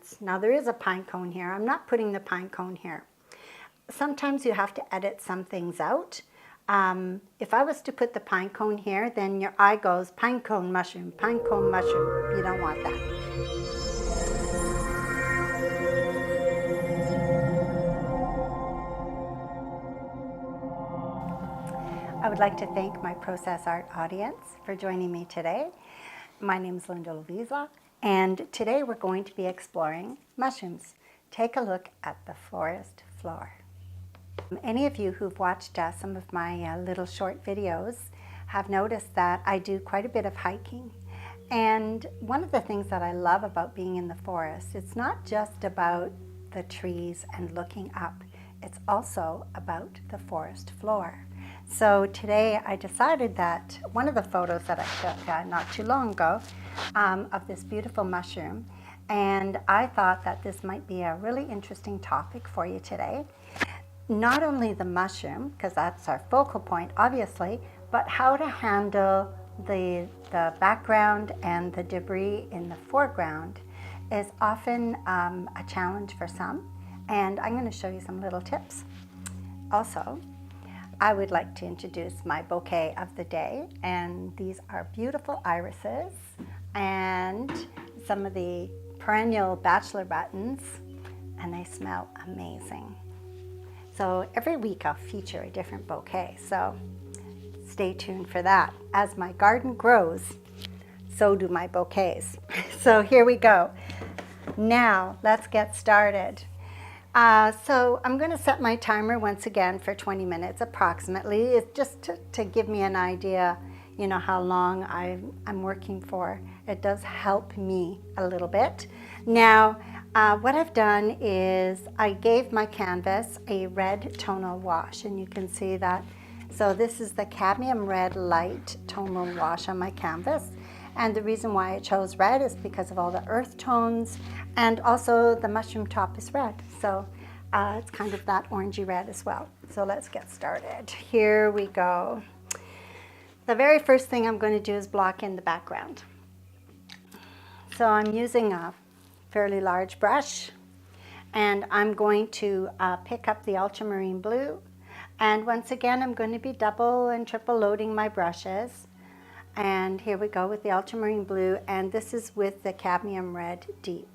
roots. Now there is a pine cone here. I'm not putting the pine cone here. Sometimes you have to edit some things out. If I was to put the pine cone here, then your eye goes pine cone mushroom, pine cone mushroom. You don't want that. I would like to thank my Process Art audience for joining me today. My name is Linda Lovisa, and today we're going to be exploring mushrooms. Take a look at the forest floor. Any of you who've watched some of my little short videos have noticed that I do quite a bit of hiking. And one of the things that I love about being in the forest, it's not just about the trees and looking up, it's also about the forest floor. So today I decided that one of the photos that I took not too long ago of this beautiful mushroom, and I thought that this might be a really interesting topic for you today. Not only the mushroom, because that's our focal point obviously, but how to handle the background and the debris in the foreground is often a challenge for some, and I'm going to show you some little tips. Also, I would like to introduce my bouquet of the day, and these are beautiful irises and some of the perennial bachelor buttons, and they smell amazing. So every week I'll feature a different bouquet, so stay tuned for that. As my garden grows, so do my bouquets. So here we go. Now let's get started. So I'm going to set my timer once again for 20 minutes approximately. It's just to give me an idea, you know, how long I'm working for. It does help me a little bit. Now, what I've done is I gave my canvas a red tonal wash, and you can see that. So this is the cadmium red light tonal wash on my canvas. And the reason why I chose red is because of all the earth tones, and also the mushroom top is red. So it's kind of that orangey red as well. So let's get started. Here we go. The very first thing I'm going to do is block in the background. So I'm using a fairly large brush, and I'm going to pick up the ultramarine blue. And once again, I'm going to be double and triple loading my brushes. And here we go with the ultramarine blue, and this is with the cadmium red deep.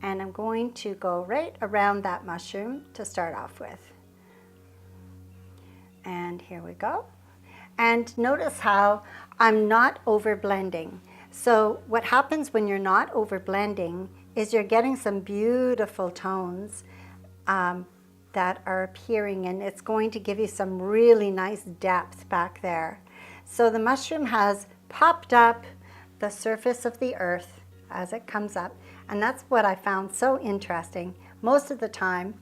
And I'm going to go right around that mushroom to start off with. And here we go. And notice how I'm not over blending. So what happens when you're not over blending is you're getting some beautiful tones that are appearing, and it's going to give you some really nice depth back there. So the mushroom has popped up the surface of the earth as it comes up, and that's what I found so interesting. Most of the time,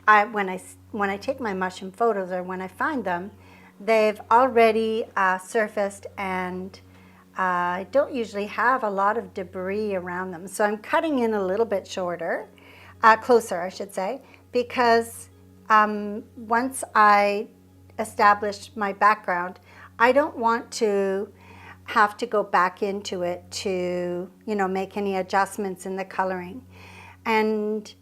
when I take my mushroom photos, or when I find them, they've already surfaced, and I don't usually have a lot of debris around them. So I'm cutting in a little bit shorter, closer I should say, because once I establish my background, I don't want to have to go back into it to, you know, make any adjustments in the coloring. And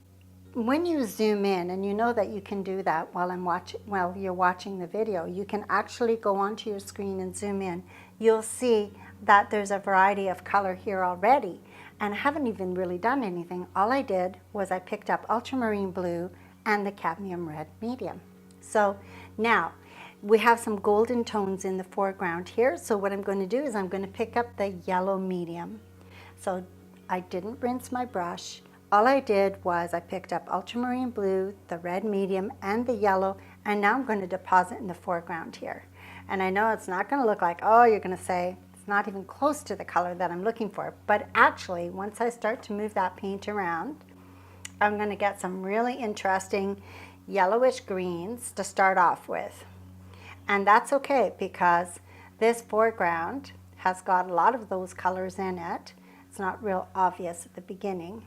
when you zoom in, and you know that you can do that while you're watching the video, you can actually go onto your screen and zoom in. You'll see that there's a variety of color here already, and I haven't even really done anything. All I did was I picked up ultramarine blue and the cadmium red medium. So now we have some golden tones in the foreground here. So what I'm going to do is I'm going to pick up the yellow medium. So I didn't rinse my brush. All I did was I picked up ultramarine blue, the red medium, and the yellow, and now I'm going to deposit in the foreground here. And I know it's not going to look like, oh, you're going to say it's not even close to the color that I'm looking for. But actually, once I start to move that paint around, I'm going to get some really interesting yellowish greens to start off with. And that's okay, because this foreground has got a lot of those colors in it. It's not real obvious at the beginning,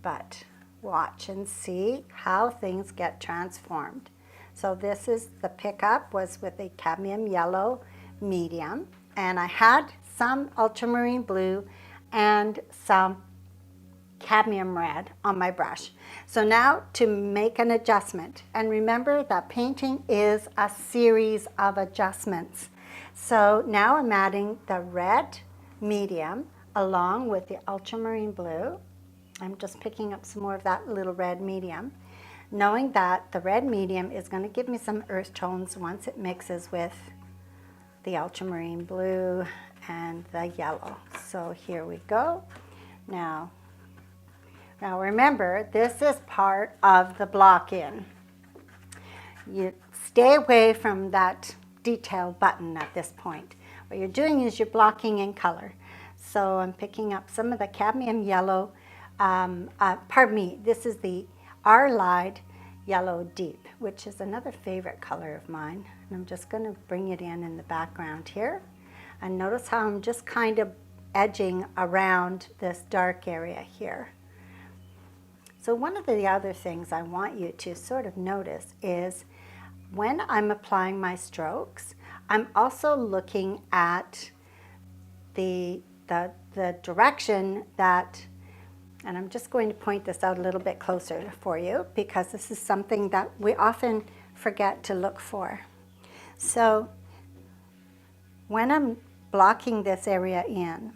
but watch and see how things get transformed. So this is the pickup was with a cadmium yellow medium, and I had some ultramarine blue and some cadmium red on my brush. So now to make an adjustment, and remember that painting is a series of adjustments. So now I'm adding the red medium along with the ultramarine blue. I'm just picking up some more of that little red medium, knowing that the red medium is going to give me some earth tones once it mixes with the ultramarine blue and the yellow. So here we go. Now remember, this is part of the block in. You stay away from that detail button at this point. What you're doing is you're blocking in color. So I'm picking up some of the cadmium yellow, this is the R-Lide Yellow Deep, which is another favorite color of mine. And I'm just going to bring it in the background here. And notice how I'm just kind of edging around this dark area here. So one of the other things I want you to sort of notice is when I'm applying my strokes, I'm also looking at the direction that, and I'm just going to point this out a little bit closer for you because this is something that we often forget to look for. So when I'm blocking this area in,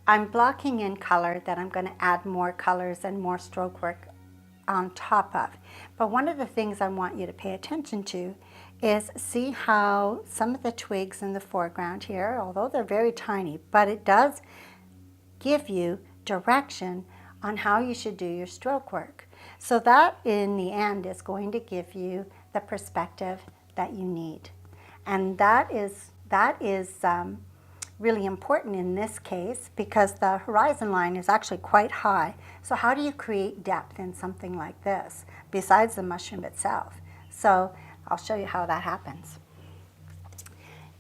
I'm blocking in color that I'm going to add more colors and more stroke work on top of. But one of the things I want you to pay attention to is see how some of the twigs in the foreground here, although they're very tiny, but it does give you direction on how you should do your stroke work. So that in the end is going to give you the perspective that you need. And that is really important in this case because the horizon line is actually quite high. So how do you create depth in something like this besides the mushroom itself? So I'll show you how that happens.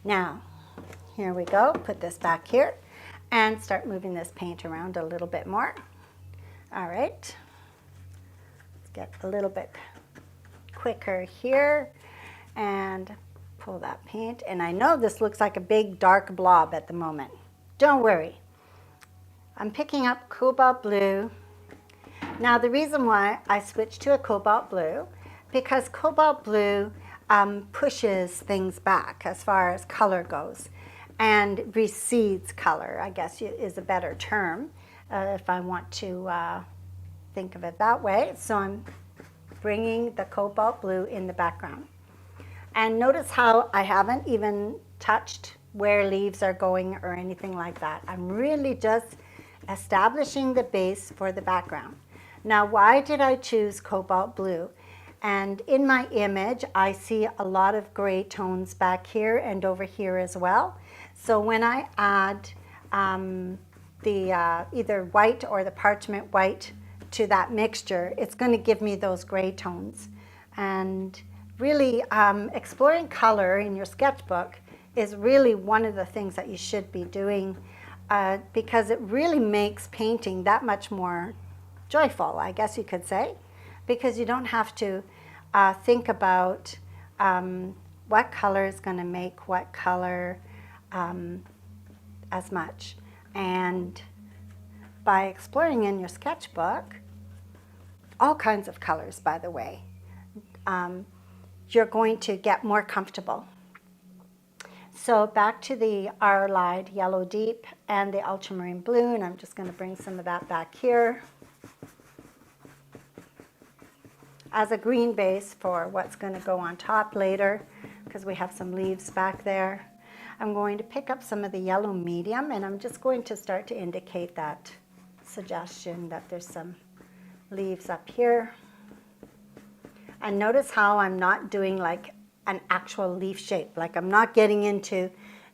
Now, here we go. Put this back here and start moving this paint around a little bit more. All right. Let's get a little bit quicker here and pull that paint. And I know this looks like a big dark blob at the moment. Don't worry. I'm picking up cobalt blue. Now the reason why I switched to a cobalt blue, because cobalt blue pushes things back as far as color goes and recedes color, I guess is a better term if I want to think of it that way. So I'm bringing the cobalt blue in the background. And notice how I haven't even touched where leaves are going or anything like that. I'm really just establishing the base for the background. Now, why did I choose cobalt blue? And in my image, I see a lot of gray tones back here and over here as well. So when I add the either white or the parchment white to that mixture, it's going to give me those gray tones. And really, exploring color in your sketchbook is really one of the things that you should be doing because it really makes painting that much more joyful, I guess you could say, because you don't have to think about what color is going to make what color as much. And by exploring in your sketchbook, all kinds of colors, by the way, you're going to get more comfortable. So back to the R-Lide Yellow Deep and the ultramarine blue, and I'm just going to bring some of that back here as a green base for what's going to go on top later, because we have some leaves back there. I'm going to pick up some of the yellow medium, and I'm just going to start to indicate that suggestion that there's some leaves up here. And notice how I'm not doing like an actual leaf shape, like I'm not getting into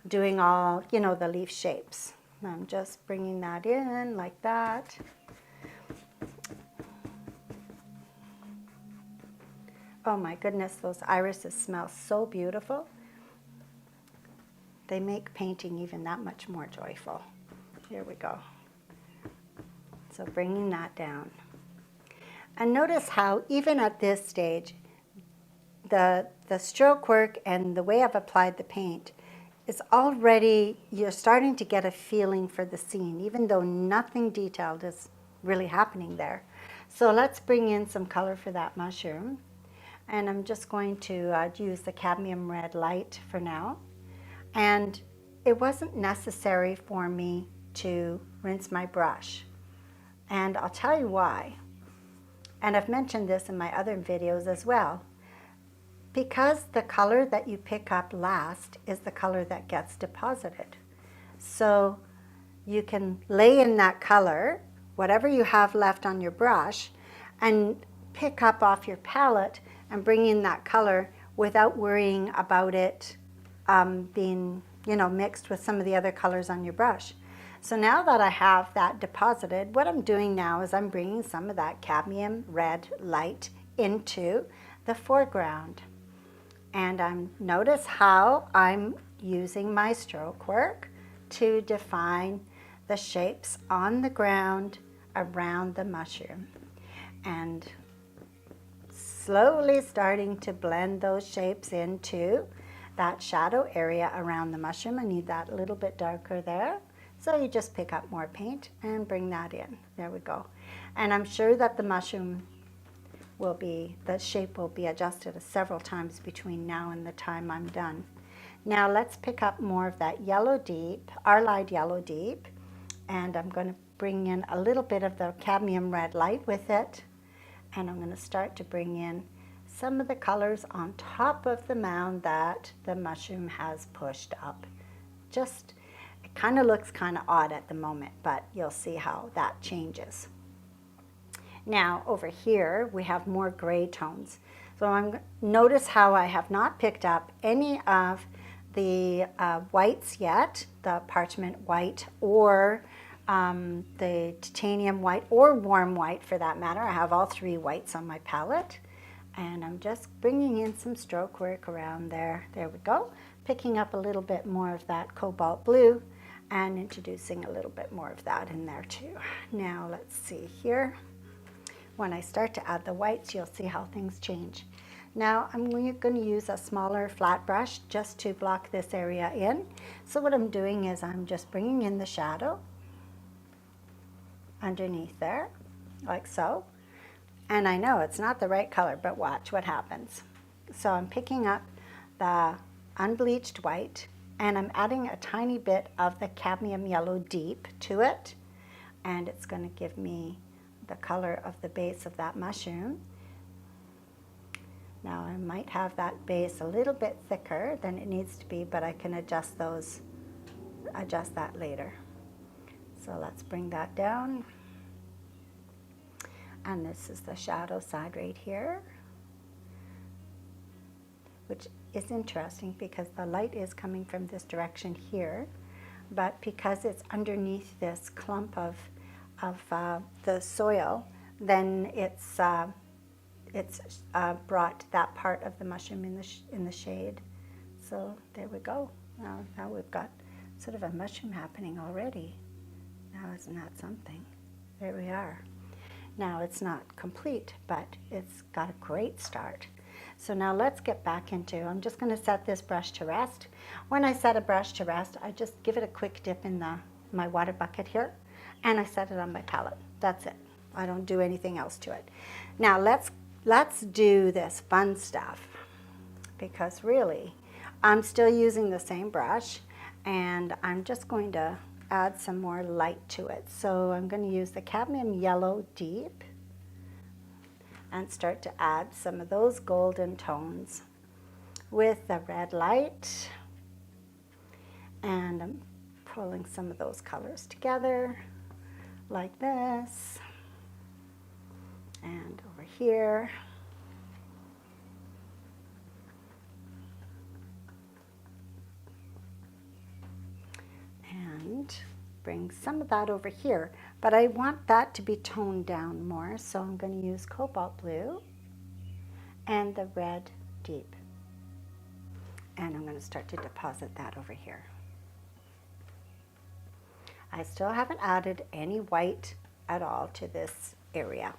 doing all, the leaf shapes. I'm just bringing that in like that. Oh my goodness, those irises smell so beautiful. They make painting even that much more joyful. Here we go. So bringing that down. And notice how even at this stage, the stroke work and the way I've applied the paint is already, you're starting to get a feeling for the scene, even though nothing detailed is really happening there. So let's bring in some color for that mushroom. And I'm just going to use the cadmium red light for now. And it wasn't necessary for me to rinse my brush. And I'll tell you why. And I've mentioned this in my other videos as well. Because the color that you pick up last is the color that gets deposited. So you can lay in that color, whatever you have left on your brush, and pick up off your palette and bring in that color without worrying about it being, mixed with some of the other colors on your brush. So now that I have that deposited, what I'm doing now is I'm bringing some of that cadmium red light into the foreground. And notice how I'm using my stroke work to define the shapes on the ground around the mushroom. And slowly starting to blend those shapes into that shadow area around the mushroom. I need that a little bit darker there. So you just pick up more paint and bring that in. There we go. And I'm sure that the mushroom the shape will be adjusted several times between now and the time I'm done. Now let's pick up more of that yellow deep, Arlide yellow deep, and I'm going to bring in a little bit of the cadmium red light with it, and I'm going to start to bring in some of the colors on top of the mound that the mushroom has pushed up. It kind of looks kind of odd at the moment, but you'll see how that changes. Now over here we have more gray tones. So notice how I have not picked up any of the whites yet, the parchment white or the titanium white or warm white for that matter. I have all three whites on my palette, and I'm just bringing in some stroke work around there. There we go. Picking up a little bit more of that cobalt blue and introducing a little bit more of that in there too. Now let's see here. When I start to add the whites, you'll see how things change. Now I'm going to use a smaller flat brush just to block this area in. So what I'm doing is I'm just bringing in the shadow underneath there, like so. And I know it's not the right color, but watch what happens. So I'm picking up the unbleached white and I'm adding a tiny bit of the cadmium yellow deep to it. And it's going to give me the color of the base of that mushroom. Now I might have that base a little bit thicker than it needs to be, but I can adjust that later. So let's bring that down. And this is the shadow side right here, which is interesting because the light is coming from this direction here, but because it's underneath this clump of the soil, then it's brought that part of the mushroom in the shade. So there we go. Now we've got sort of a mushroom happening already. Now isn't that something? There we are. Now it's not complete, but it's got a great start. So now let's get back into, I'm just going to set this brush to rest. When I set a brush to rest, I just give it a quick dip in my water bucket here, and I set it on my palette. That's it. I don't do anything else to it. Now let's do this fun stuff, because really I'm still using the same brush, and I'm just going to add some more light to it. So I'm going to use the cadmium yellow deep and start to add some of those golden tones with the red light. And I'm pulling some of those colors together like this. And over here. And bring some of that over here. But I want that to be toned down more, so I'm going to use cobalt blue and the red deep. And I'm going to start to deposit that over here. I still haven't added any white at all to this area.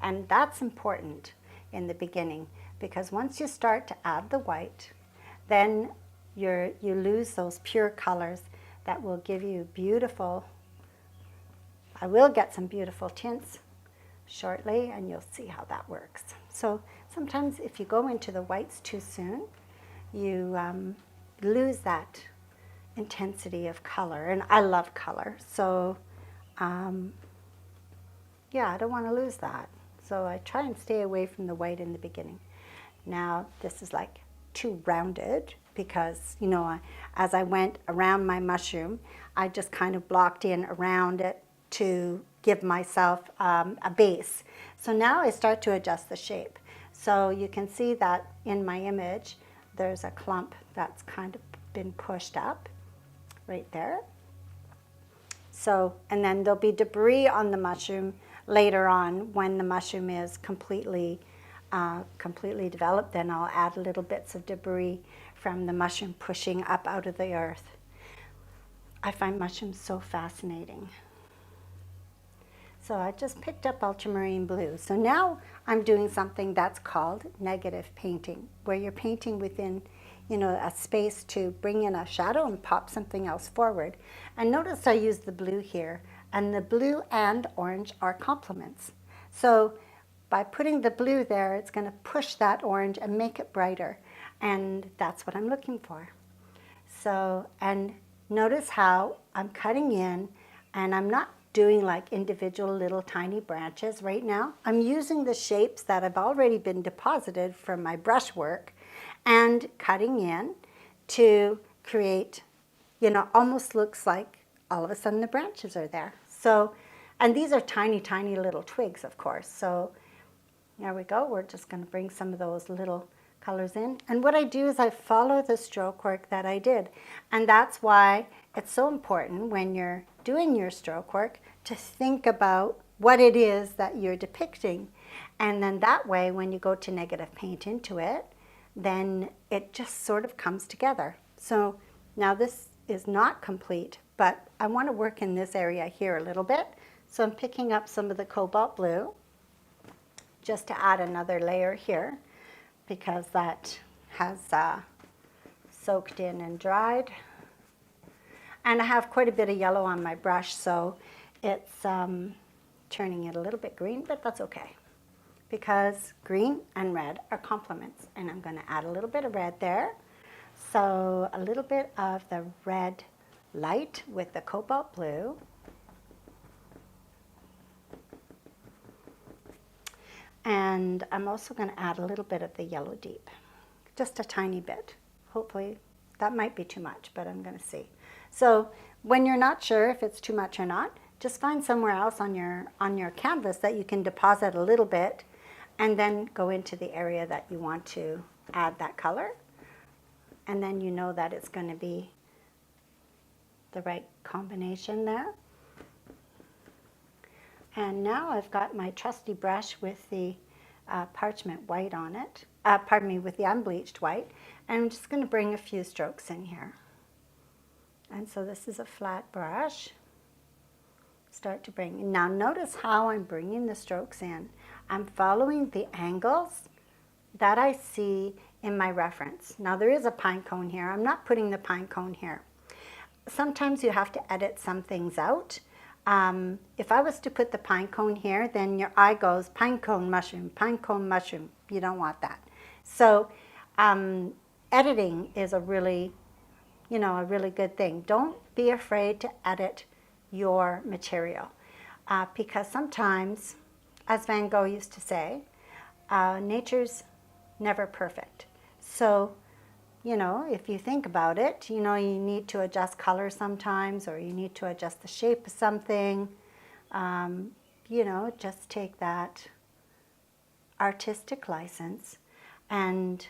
And that's important in the beginning, because once you start to add the white, then you lose those pure colors that will give you beautiful I will get some beautiful tints shortly, and you'll see how that works. So sometimes if you go into the whites too soon, you lose that intensity of color, and I love color, so yeah, I don't want to lose that. So I try and stay away from the white in the beginning. Now this is like too rounded because, you know, as I went around my mushroom, I just kind of blocked in around it to give myself a base. So now I start to adjust the shape. So you can see that in my image, there's a clump that's kind of been pushed up right there. So, and then there'll be debris on the mushroom later on when the mushroom is completely developed. Then I'll add little bits of debris from the mushroom pushing up out of the earth. I find mushrooms so fascinating. So I just picked up ultramarine blue. So now I'm doing something that's called negative painting, where you're painting within, you know, a space to bring in a shadow and pop something else forward. And notice I use the blue here, and the blue and orange are complements. So by putting the blue there, it's going to push that orange and make it brighter. And that's what I'm looking for. So, and notice how I'm cutting in, and I'm not doing like individual little tiny branches right now. I'm using the shapes that have already been deposited from my brush work and cutting in to create, you know, almost looks like all of a sudden the branches are there. So, and these are tiny, tiny little twigs, of course. So there we go. We're just going to bring some of those little colors in. And what I do is I follow the stroke work that I did. And that's why it's so important when you're doing your stroke work to think about what it is that you're depicting. And then that way, when you go to negative paint into it, then it just sort of comes together. So now this is not complete, but I want to work in this area here a little bit. So I'm picking up some of the cobalt blue just to add another layer here, because that has soaked in and dried. And I have quite a bit of yellow on my brush, so it's turning it a little bit green, but that's okay, because green and red are complements. And I'm going to add a little bit of red there. So a little bit of the red light with the cobalt blue. And I'm also going to add a little bit of the yellow deep, just a tiny bit. Hopefully, that might be too much, but I'm going to see. So when you're not sure if it's too much or not, just find somewhere else on your canvas that you can deposit a little bit, and then go into the area that you want to add that color. And then you know that it's going to be the right combination there. And now I've got my trusty brush with the parchment white on it, with the unbleached white, and I'm just going to bring a few strokes in here. And so this is a flat brush. Start to bring, now notice how I'm bringing the strokes in. I'm following the angles that I see in my reference. Now there is a pine cone here. I'm not putting the pine cone here. Sometimes you have to edit some things out. If I was to put the pine cone here, then your eye goes pine cone mushroom, pine cone mushroom. You don't want that. So editing is a really good thing. Don't be afraid to edit your material, because sometimes, as Van Gogh used to say, nature's never perfect. So, you know, if you think about it, you know, you need to adjust color sometimes, or you need to adjust the shape of something. You know, just take that artistic license and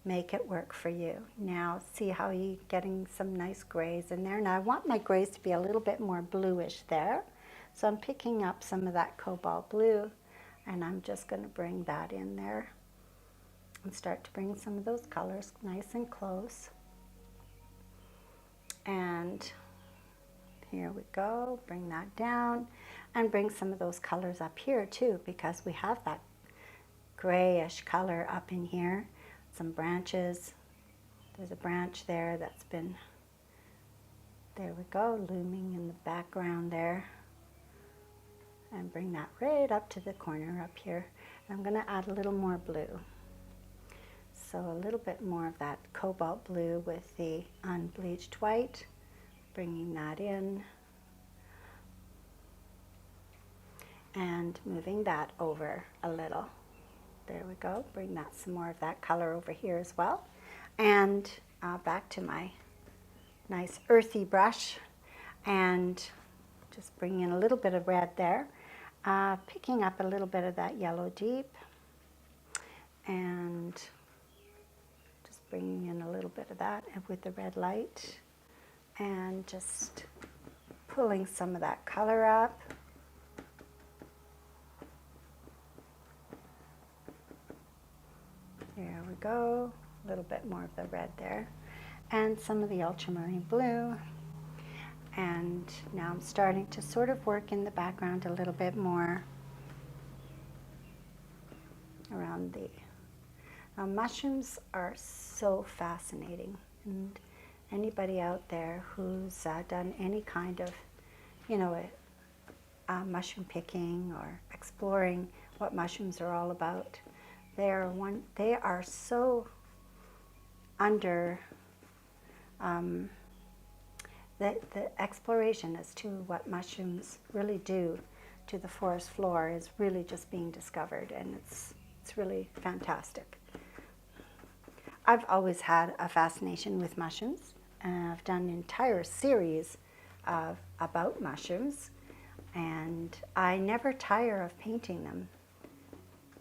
make it work for you. Now, see how you're getting some nice grays in there. Now, I want my grays to be a little bit more bluish there. So I'm picking up some of that cobalt blue, and I'm just going to bring that in there and start to bring some of those colors nice and close. And here we go, bring that down, and bring some of those colors up here too, because we have that grayish color up in here. Some branches. There's a branch there that's been, there we go, looming in the background there. and bring that right up to the corner up here. I'm going to add a little more blue. So a little bit more of that cobalt blue with the unbleached white, bringing that in and moving that over a little. There we go. Bring that some more of that color over here as well. And back to my nice earthy brush and just bringing in a little bit of red there. Picking up a little bit of that yellow deep and just bringing in a little bit of that with the red light and just pulling some of that color up. There we go, a little bit more of the red there and some of the ultramarine blue. And now I'm starting to sort of work in the background a little bit more around the mushrooms are so fascinating, and anybody out there who's done any kind of, you know, mushroom picking or exploring what mushrooms are all about, they are so under the exploration as to what mushrooms really do to the forest floor is really just being discovered, and it's really fantastic. I've always had a fascination with mushrooms, and I've done an entire series about mushrooms, and I never tire of painting them.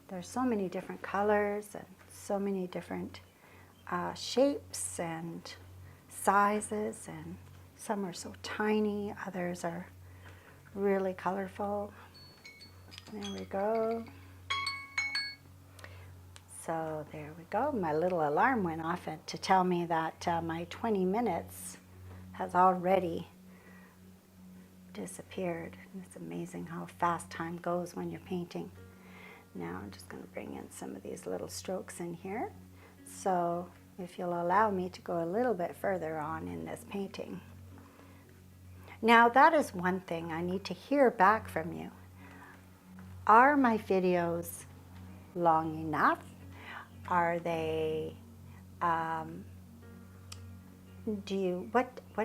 There's so many different colors and so many different shapes and sizes, and some are so tiny, others are really colorful. There we go. So there we go. My little alarm went off to tell me that my 20 minutes has already disappeared. It's amazing how fast time goes when you're painting. Now I'm just going to bring in some of these little strokes in here. So if you'll allow me to go a little bit further on in this painting. Now that is one thing I need to hear back from you. Are my videos long enough? Are they, what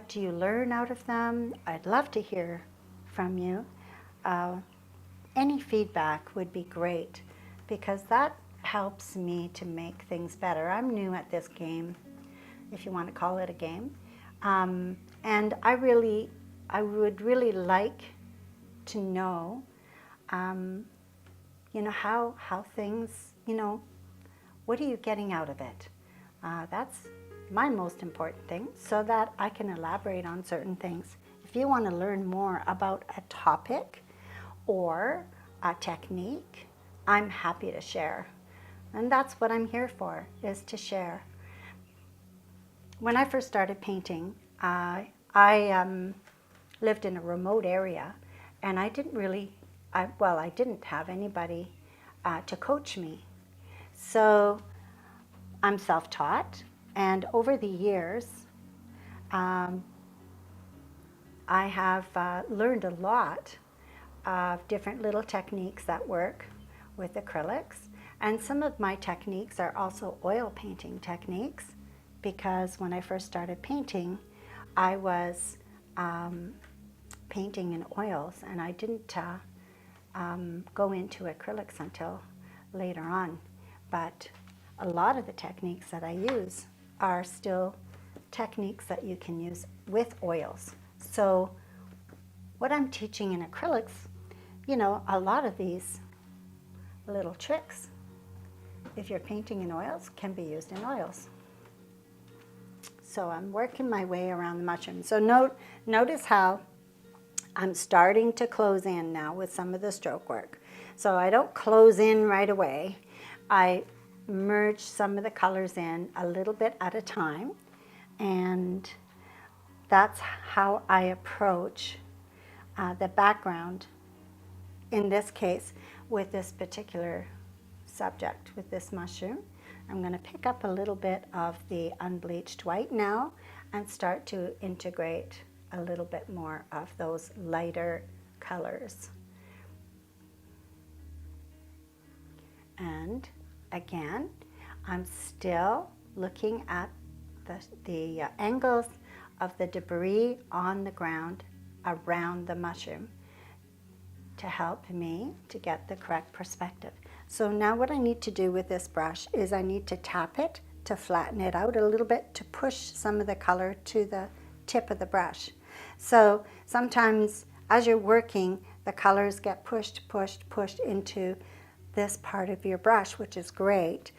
do you learn out of them? I'd love to hear from you. Any feedback would be great, because that helps me to make things better. I'm new at this game, if you want to call it a game. And I would really like to know, you know, how things, you know, what are you getting out of it? That's my most important thing, so that I can elaborate on certain things. If you want to learn more about a topic or a technique, I'm happy to share. And that's what I'm here for, is to share. When I first started painting, I lived in a remote area, and I didn't have anybody to coach me. So I'm self-taught, and over the years, I have learned a lot of different little techniques that work with acrylics. And some of my techniques are also oil painting techniques, because when I first started painting, I was painting in oils, and I didn't go into acrylics until later on. But a lot of the techniques that I use are still techniques that you can use with oils. So what I'm teaching in acrylics, you know, a lot of these little tricks, if you're painting in oils, can be used in oils. So I'm working my way around the mushroom. So notice how I'm starting to close in now with some of the stroke work. So I don't close in right away. I merge some of the colors in a little bit at a time, and that's how I approach the background, in this case, with this particular subject, with this mushroom. I'm going to pick up a little bit of the unbleached white now and start to integrate a little bit more of those lighter colors. And again, I'm still looking at the angles of the debris on the ground around the mushroom to help me to get the correct perspective. So now what I need to do with this brush is I need to tap it to flatten it out a little bit, to push some of the color to the tip of the brush. So sometimes as you're working, the colors get pushed into this part of your brush, which is great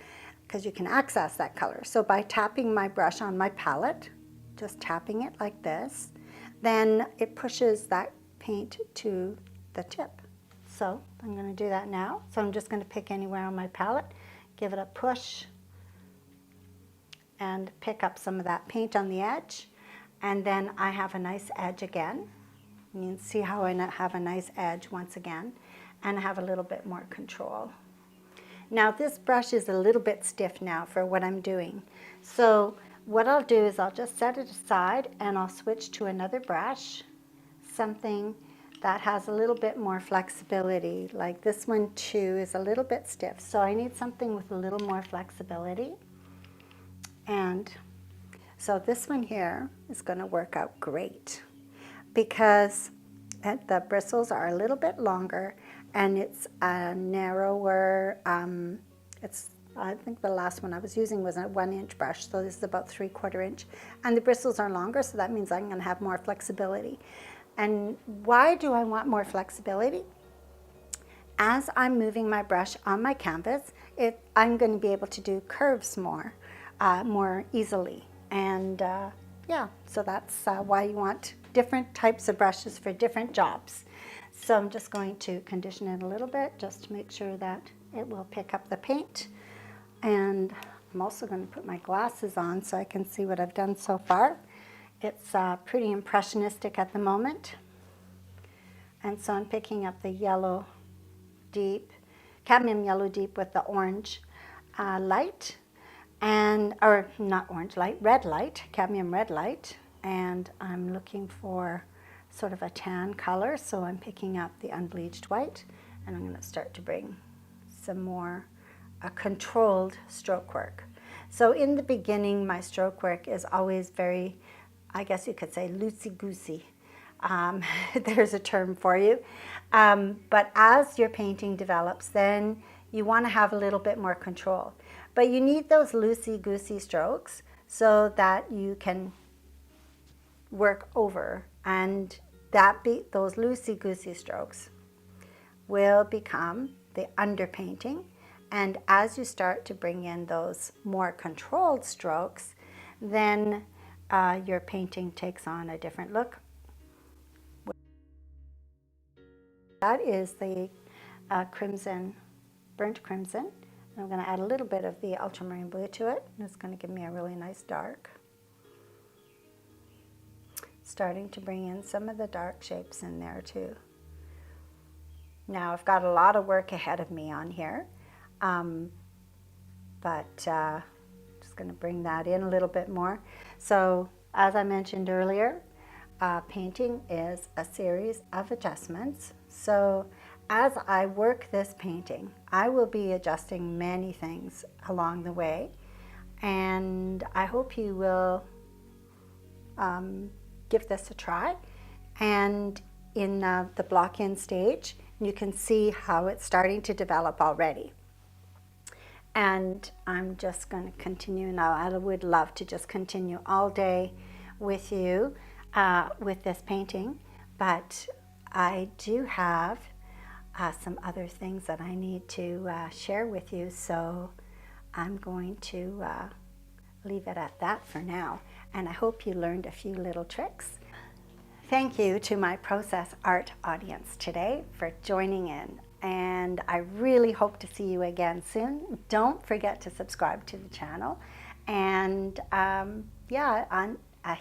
because you can access that color. So by tapping my brush on my palette, just tapping it like this, then it pushes that paint to the tip. So I'm going to do that now. So I'm just going to pick anywhere on my palette, give it a push, and pick up some of that paint on the edge. And then I have a nice edge again. You can see how I have a nice edge once again, and I have a little bit more control. Now this brush is a little bit stiff now for what I'm doing. So what I'll do is I'll just set it aside and I'll switch to another brush, something that has a little bit more flexibility. Like this one too is a little bit stiff. So I need something with a little more flexibility. And so this one here is going to work out great because the bristles are a little bit longer and it's a narrower, I think the last one I was using was a 1-inch brush, so this is about 3/4 inch. And the bristles are longer, so that means I'm going to have more flexibility. And why do I want more flexibility? As I'm moving my brush on my canvas, I'm going to be able to do curves more easily. And yeah, so that's why you want different types of brushes for different jobs. So I'm just going to condition it a little bit just to make sure that it will pick up the paint. And I'm also going to put my glasses on so I can see what I've done so far. It's pretty impressionistic at the moment. And so I'm picking up the yellow deep, cadmium yellow deep with the orange light, or not orange light, red light, cadmium red light. And I'm looking for sort of a tan color, so I'm picking up the unbleached white, and I'm going to start to bring some more controlled stroke work. So in the beginning, my stroke work is always very, I guess you could say, loosey-goosey. There's a term for you. But as your painting develops, then you want to have a little bit more control. But you need those loosey-goosey strokes so that you can work over, and those loosey-goosey strokes will become the underpainting. And as you start to bring in those more controlled strokes, then your painting takes on a different look. That is the crimson, burnt crimson. I'm going to add a little bit of the ultramarine blue to it. It's going to give me a really nice dark. Starting to bring in some of the dark shapes in there too. Now I've got a lot of work ahead of me on here, but just going to bring that in a little bit more. So as I mentioned earlier, painting is a series of adjustments. So as I work this painting, I will be adjusting many things along the way, and I hope you will give this a try. And in the block-in stage, you can see how it's starting to develop already. And I'm just going to continue now. I would love to just continue all day with you with this painting, but I do have some other things that I need to share with you, so I'm going to leave it at that for now. And I hope you learned a few little tricks. Thank you to my Process Art audience today for joining in, and I really hope to see you again soon. Don't forget to subscribe to the channel, and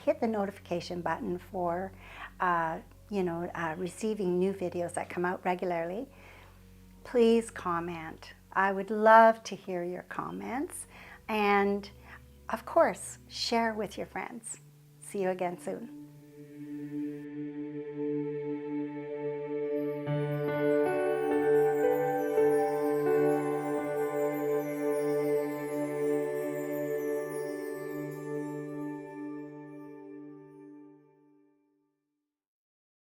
hit the notification button for receiving new videos that come out regularly. Please comment. I would love to hear your comments, and of course, share with your friends. See you again soon.